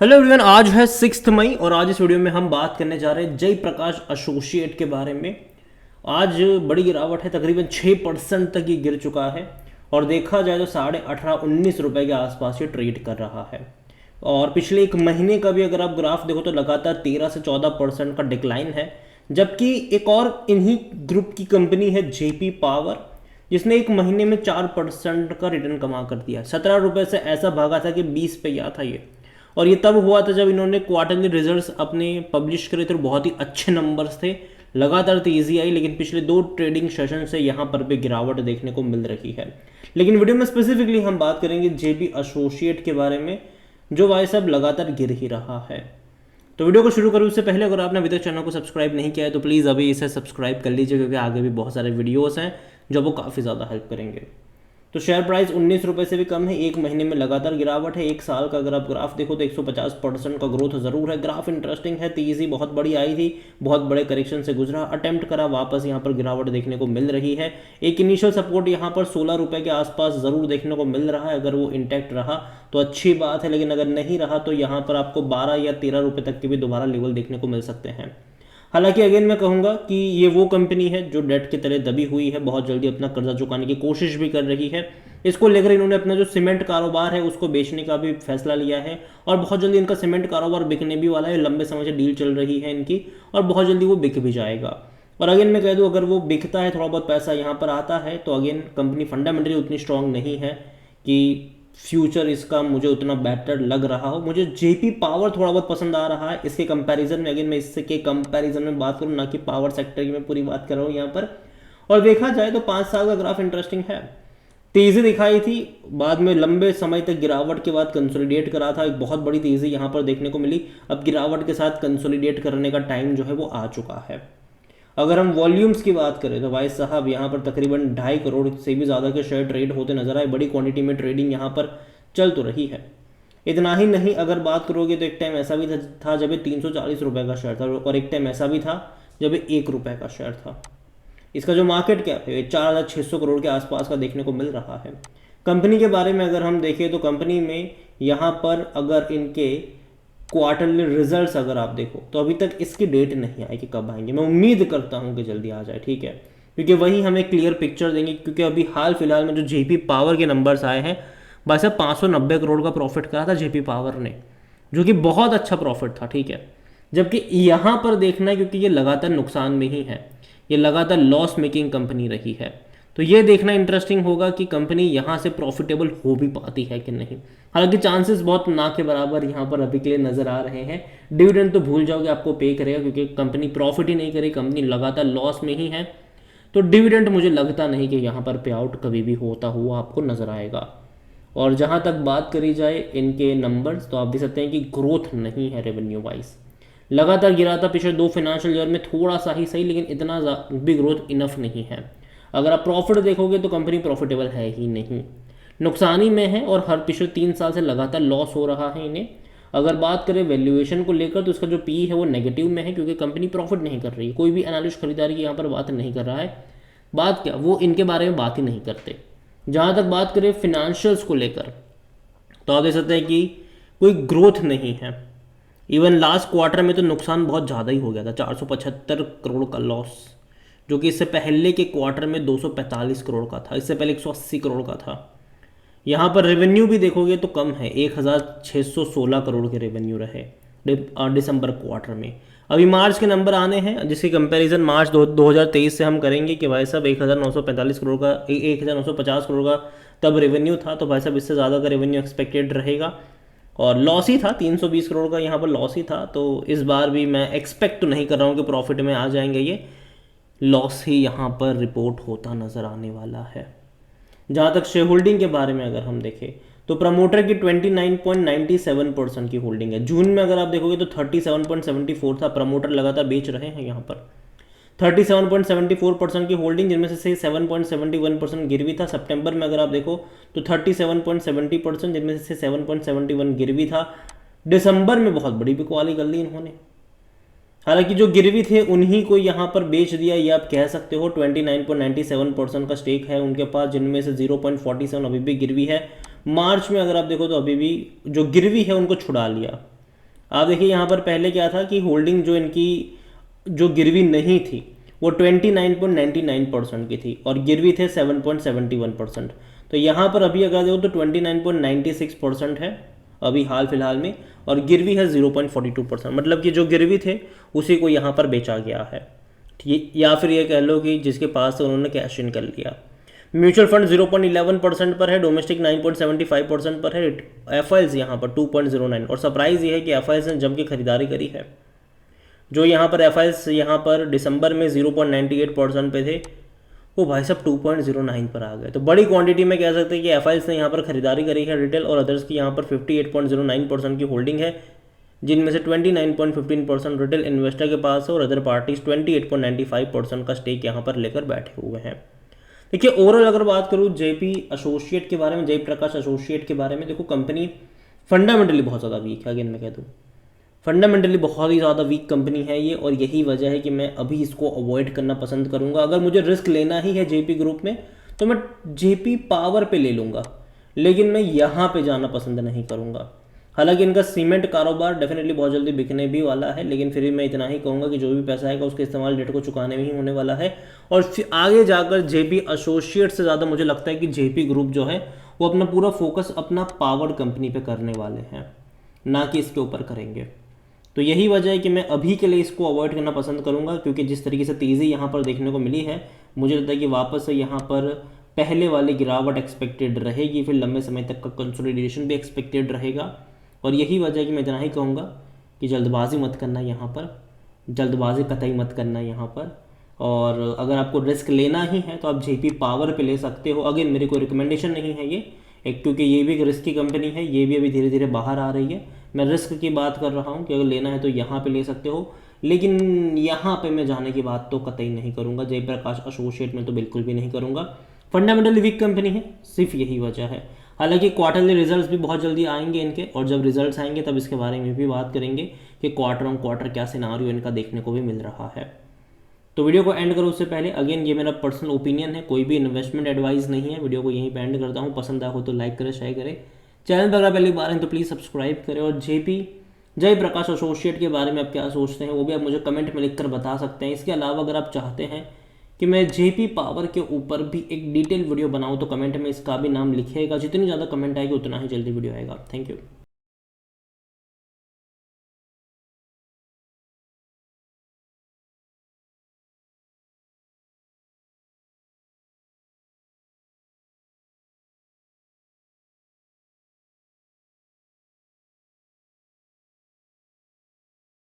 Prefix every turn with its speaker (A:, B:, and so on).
A: Hello everyone, आज है 6 मई और आज इस वीडियो में हम बात करने जा रहे हैं जय प्रकाश एसोसिएट के बारे में। आज बड़ी गिरावट है, तकरीबन 6% तक ये गिर चुका है और देखा जाए तो 18-19 रुपए के आसपास ये ट्रेड कर रहा है। और पिछले एक महीने का भी अगर आप ग्राफ देखो तो लगातार 13 से 14% का डिक्लाइन है। जबकि एक और इन्हीं ग्रुप की कंपनी है जेपी पावर, जिसने एक महीने में 4% का रिटर्न कमा कर दिया। 17 रुपए से ऐसा भागा था कि 20 पे गया था ये। और ये तब हुआ था जब इन्होंने क्वार्टरली रिजल्ट्स अपने पब्लिश करे थे, बहुत ही अच्छे नंबर्स थे, लगातार तेजी आई। लेकिन पिछले 2 ट्रेडिंग सेशन से यहाँ पर भी गिरावट देखने को मिल रही है। लेकिन वीडियो में स्पेसिफिकली हम बात करेंगे जेबी एसोसिएट के बारे में, जो भाई साहब लगातार गिर ही रहा है। तो वीडियो को शुरू करूँ उससे पहले अगर आपने अभी तक चैनल को सब्सक्राइब नहीं किया है तो प्लीज़ अभी इसे सब्सक्राइब कर लीजिए, क्योंकि आगे भी बहुत सारे वीडियोस हैं जो आपको काफ़ी ज़्यादा हेल्प करेंगे। तो शेयर प्राइस 19 रुपए से भी कम है, एक महीने में लगातार गिरावट है। एक साल का अगर आप ग्राफ देखो तो 150% का ग्रोथ जरूर है। ग्राफ इंटरेस्टिंग है, तेजी बहुत बड़ी आई थी, बहुत बड़े करेक्शन से गुजरा, अटेम्प्ट करा, वापस यहाँ पर गिरावट देखने को मिल रही है। एक इनिशियल सपोर्ट यहाँ पर 16 रुपए के आसपास जरूर देखने को मिल रहा है। अगर वो इंटैक्ट रहा तो अच्छी बात है, लेकिन अगर नहीं रहा तो यहाँ पर आपको 12 या 13 रुपए तक के भी दोबारा लेवल देखने को मिल सकते हैं। हालांकि अगेन मैं कहूंगा कि ये वो कंपनी है जो डेट के तले दबी हुई है, बहुत जल्दी अपना कर्जा चुकाने की कोशिश भी कर रही है। इसको लेकर इन्होंने अपना जो सीमेंट कारोबार है उसको बेचने का भी फैसला लिया है और बहुत जल्दी इनका सीमेंट कारोबार बिकने भी वाला है। लंबे समय से डील चल रही है इनकी और बहुत जल्दी वो बिक भी जाएगा। और अगेन मैं कह दूँ, अगर वो बिकता है, थोड़ा बहुत पैसा यहाँ पर आता है, तो अगेन कंपनी फंडामेंटली उतनी स्ट्रांग नहीं है कि फ्यूचर इसका मुझे उतना बेटर लग रहा हो। मुझे जेपी पावर थोड़ा बहुत पसंद आ रहा है इसके कंपैरिजन में। अगेन मैं इससे के कंपैरिजन में बात करूँ, ना कि पावर सेक्टर की मैं पूरी बात कर रहा हूँ यहाँ पर। और देखा जाए तो 5 साल का ग्राफ इंटरेस्टिंग है। तेजी दिखाई थी, बाद में लंबे समय तक गिरावट के बाद कंसोलिडेट करा था, एक बहुत बड़ी तेजी यहाँ पर देखने को मिली। अब गिरावट के साथ कंसोलिडेट करने का टाइम जो है वो आ चुका है। अगर हम वॉल्यूम्स की बात करें तो भाई साहब यहाँ पर तकरीबन 2.5 करोड़ से भी ज़्यादा के शेयर ट्रेड होते नजर आए। बड़ी क्वांटिटी में ट्रेडिंग यहाँ पर चल तो रही है। इतना ही नहीं, अगर बात करोगे तो एक टाइम ऐसा भी था जब ये 340 रुपये का शेयर था, और एक टाइम ऐसा भी था जब ये 1 रुपये का शेयर था। इसका जो मार्केट कैप है 4,600 करोड़ के आसपास का देखने को मिल रहा है। कंपनी के बारे में अगर हम देखें तो कंपनी में यहाँ पर अगर इनके क्वार्टरली रिजल्ट्स अगर आप देखो तो अभी तक इसकी डेट नहीं आई कि कब आएंगे। मैं उम्मीद करता हूँ कि जल्दी आ जाए, ठीक है, क्योंकि वही हमें क्लियर पिक्चर देंगे। क्योंकि अभी हाल फिलहाल में जो जेपी पावर के नंबर्स आए हैं, भाई साहब 590 करोड़ का प्रॉफिट करा था जेपी पावर ने, जो कि बहुत अच्छा प्रॉफिट था, ठीक है। जबकि यहाँ पर देखना है, क्योंकि ये लगातार नुकसान में ही है, ये लगातार लॉस मेकिंग कंपनी रही है, तो ये देखना इंटरेस्टिंग होगा कि कंपनी यहाँ से प्रॉफिटेबल हो भी पाती है कि नहीं। हालांकि चांसेस बहुत ना के बराबर यहाँ पर अभी के लिए नजर आ रहे हैं। डिविडेंड तो भूल जाओगे, आपको पे करेगा, क्योंकि कंपनी प्रॉफिट ही नहीं करेगी, कंपनी लगातार लॉस में ही है। तो डिविडेंड मुझे लगता नहीं कि यहाँ पर पे आउट कभी भी होता हुआ आपको नजर आएगा। और जहाँ तक बात करी जाए इनके नंबर्स, तो आप देख सकते हैं कि ग्रोथ नहीं है रेवेन्यू वाइज, लगातार गिरा था पिछले 2 फाइनेंशियल ईयर में, थोड़ा सा ही सही, लेकिन इतना भी ग्रोथ इनफ नहीं है। अगर आप प्रॉफिट देखोगे तो कंपनी प्रॉफिटेबल है ही नहीं, नुकसानी में है, और हर पिछले 3 साल से लगातार लॉस हो रहा है इन्हें। अगर बात करें वैल्यूएशन को लेकर तो इसका जो पी है वो नेगेटिव में है, क्योंकि कंपनी प्रॉफिट नहीं कर रही। कोई भी एनालिस्ट खरीदारी की यहाँ पर बात नहीं कर रहा है, बात क्या, वो इनके बारे में बात ही नहीं करते। जहाँ तक बात करें फिनेंशियल्स को लेकर, तो आप देख सकते हैं कि कोई ग्रोथ नहीं है। इवन लास्ट क्वार्टर में तो नुकसान बहुत ज़्यादा ही हो गया था, 475 करोड़ का लॉस, जो कि इससे पहले के क्वार्टर में 245 करोड़ का था, इससे पहले 180 करोड़ का था। यहाँ पर रेवेन्यू भी देखोगे तो कम है, 1,616 करोड़ के रेवेन्यू रहे दिसंबर क्वार्टर में। अभी मार्च के नंबर आने हैं, जिसकी कंपैरिजन मार्च 2023 से हम करेंगे कि भाई साहब 1,945 करोड़ का 1,950 करोड़ का तब रेवेन्यू था, तो भाई साहब इससे ज़्यादा का रेवेन्यू एक्सपेक्टेड रहेगा। और लॉस ही था, 320 करोड़ का यहाँ पर लॉस ही था। तो इस बार भी मैं एक्सपेक्ट तो नहीं कर रहा हूँ कि प्रॉफिट में आ जाएंगे, ये लॉस ही यहाँ पर रिपोर्ट होता नज़र आने वाला है। जहाँ तक शेयर होल्डिंग के बारे में अगर हम देखें तो प्रमोटर की 29.97% की होल्डिंग है। जून में अगर आप देखोगे तो 37.74 था, प्रमोटर लगातार बेच रहे हैं यहाँ पर। 37.74% की होल्डिंग, जिनमें से 7.71% गिरवी था। सितंबर में अगर आप देखो तो 37.70%, जिनमें से 7.71 गिरवी था। दिसंबर में बहुत बड़ी बिकवाली कर ली इन्होंने, हालांकि जो गिरवी थे उन्हीं को यहाँ पर बेच दिया, ये आप कह सकते हो। 29.97% का स्टेक है उनके पास, जिनमें से 0.47 अभी भी गिरवी है। मार्च में अगर आप देखो तो अभी भी जो गिरवी है उनको छुड़ा लिया। आप देखिए यहाँ पर पहले क्या था कि होल्डिंग जो इनकी जो गिरवी नहीं थी वो 29.99% की थी और गिरवी थे 7.71%। तो यहाँ पर अभी अगर देखो तो 29.96% है अभी हाल फिलहाल में, और गिरवी है 0.42%। मतलब कि जो गिरवी थे उसी को यहाँ पर बेचा गया है, ठीक, या फिर ये कह लो कि जिसके पास उन्होंने कैश इन कर लिया। म्यूचुअल फंड 0.11% पर है, डोमेस्टिक 9.75% पर है, एफ आई यहाँ पर 2.09। और सरप्राइज ये है कि एफ ने जम के खरीदारी करी है। जो यहाँ पर एफ यहाँ पर दिसंबर में 0.98% पे थे, वो भाई साहब 2.09 पर आ गए। तो बड़ी क्वांटिटी में कह सकते हैं कि एफ ने यहाँ पर खरीदारी करी है रिटेल और अदर्स की यहाँ पर 58.09% की होल्डिंग है, जिनमें से 29.15% रिटेल इन्वेस्टर के पास है और अदर पार्टीज 28.95% का स्टेक यहाँ पर लेकर बैठे हुए हैं। देखिए ओवरऑल अगर बात करूँ जेपी एसोसिएट के बारे में, जयप्रकाश एसोसिएट के बारे में, देखो कंपनी फंडामेंटली बहुत ज़्यादा वीक है। अगेन मैं कह दूँ फंडामेंटली बहुत ही ज़्यादा वीक कंपनी है ये, और यही वजह है कि मैं अभी इसको अवॉइड करना पसंद करूँगा। अगर मुझे रिस्क लेना ही है जेपी ग्रुप में तो मैं जेपी पावर पे ले लूँगा, लेकिन मैं यहाँ पे जाना पसंद नहीं करूँगा। हालांकि इनका सीमेंट कारोबार डेफिनेटली बहुत जल्दी बिकने भी वाला है, लेकिन फिर भी मैं इतना ही कहूँगा कि जो भी पैसा आएगा उसका इस्तेमाल डेट को चुकाने में ही होने वाला है। और फिर आगे जाकर जेपी एसोसिएट से ज़्यादा मुझे लगता है कि जेपी ग्रुप जो है वो अपना पूरा फोकस अपना पावर कंपनी पे करने वाले हैं, ना कि इसके ऊपर करेंगे। तो यही वजह है कि मैं अभी के लिए इसको अवॉइड करना पसंद करूँगा, क्योंकि जिस तरीके से तेज़ी यहाँ पर देखने को मिली है मुझे लगता है कि वापस से यहाँ पर पहले वाली गिरावट एक्सपेक्टेड रहेगी, फिर लंबे समय तक का कंसोलिडेशन भी एक्सपेक्टेड रहेगा। और यही वजह है कि मैं इतना ही कहूँगा कि जल्दबाजी मत करना यहाँ पर, जल्दबाजी कतई मत करना यहाँ पर। और अगर आपको रिस्क लेना ही है तो आप जेपी पावर पे ले सकते हो। अगेन मेरी कोई रिकमेंडेशन नहीं है ये, एक क्योंकि ये भी एक रिस्क की कंपनी है, ये भी अभी धीरे धीरे बाहर आ रही है। मैं रिस्क की बात कर रहा हूँ कि अगर लेना है तो यहाँ पे ले सकते हो, लेकिन यहाँ पे मैं जाने की बात तो कतई नहीं करूँगा। जयप्रकाश एसोसिएट में तो बिल्कुल भी नहीं करूँगा। फंडामेंटली वीक कंपनी है, सिर्फ यही वजह है। हालांकि क्वार्टरली रिजल्ट्स भी बहुत जल्दी आएंगे इनके, और जब रिजल्ट्स आएंगे तब इसके बारे में भी बात करेंगे कि क्वार्टर ऑन क्वार्टर क्या सिनारियो इनका देखने को भी मिल रहा है। तो वीडियो को एंड करो उससे पहले अगेन ये मेरा पर्सनल ओपिनियन है, कोई भी इन्वेस्टमेंट एडवाइस नहीं है। वीडियो को यहीं पे एंड करता हूँ। पसंद आया हो तो लाइक करें, शेयर करें। चैनल पर अगर पहली बार हैं तो प्लीज़ सब्सक्राइब करें। और जेपी जयप्रकाश एसोसिएट के बारे में आप क्या सोचते हैं वो भी आप मुझे कमेंट में लिखकर बता सकते हैं। इसके अलावा अगर आप चाहते हैं कि मैं जेपी पावर के ऊपर भी एक डिटेल वीडियो बनाऊं तो कमेंट में इसका भी नाम लिखिएगा। जितनी ज़्यादा कमेंट आएगी उतना ही जल्दी वीडियो आएगा। Thank you.